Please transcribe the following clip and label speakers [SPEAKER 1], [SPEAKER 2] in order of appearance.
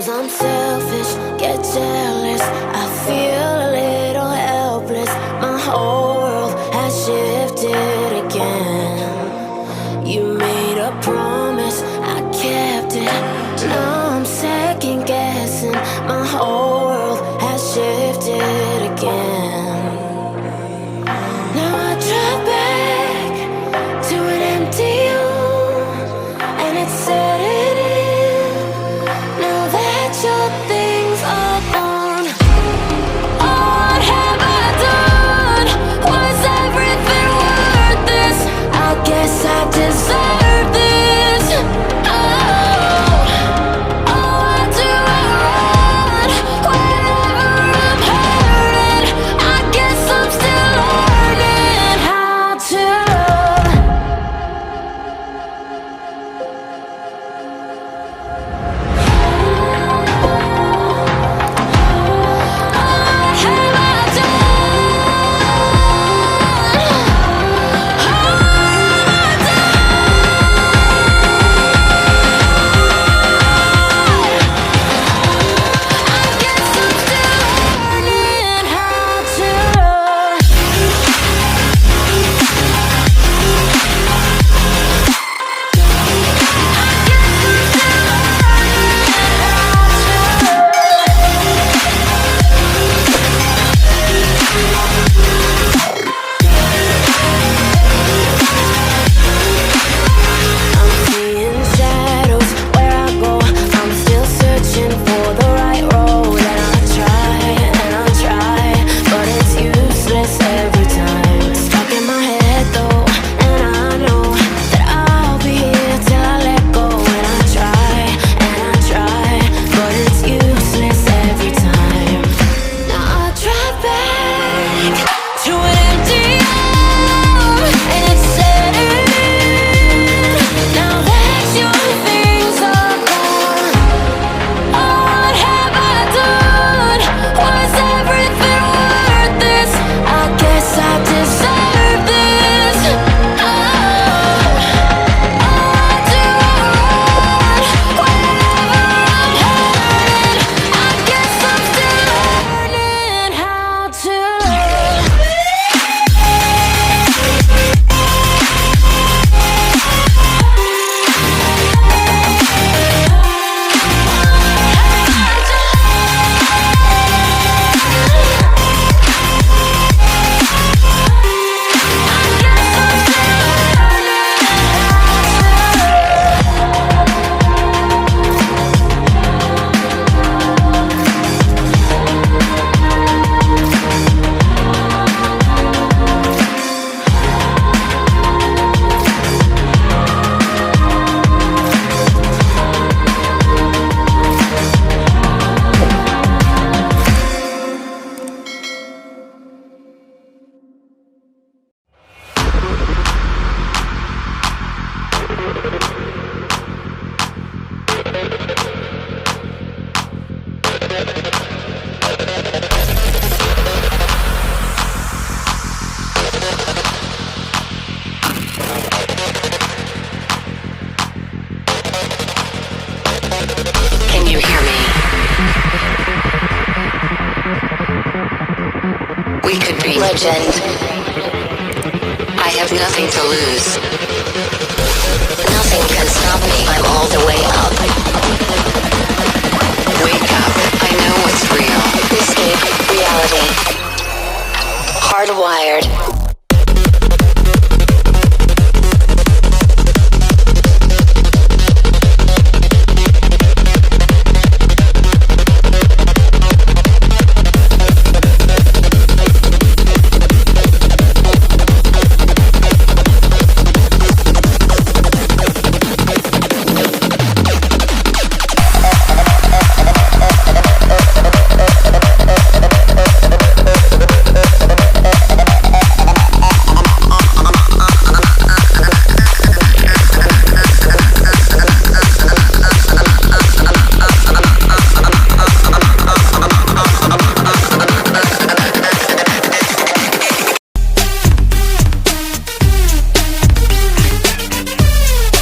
[SPEAKER 1] I'm selfish, get jealous. I feel a little helpless. My whole world has shifted again. You made a promise, I kept it. Now I'm second guessing. My whole world has shifted again. Now I drive back to an empty room, and it's setting in. Now that your things are gone, what have I done? Was everything worth this? I guess I deserve this. Why do I run whenever I'm hurting? I guess I'm still learning how to love. What have I Can you hear me? We could be legend. I have nothing to lose. Nothing can stop me. I'm all the way up. Wake up. I know what's real. Escape reality. Hardwired.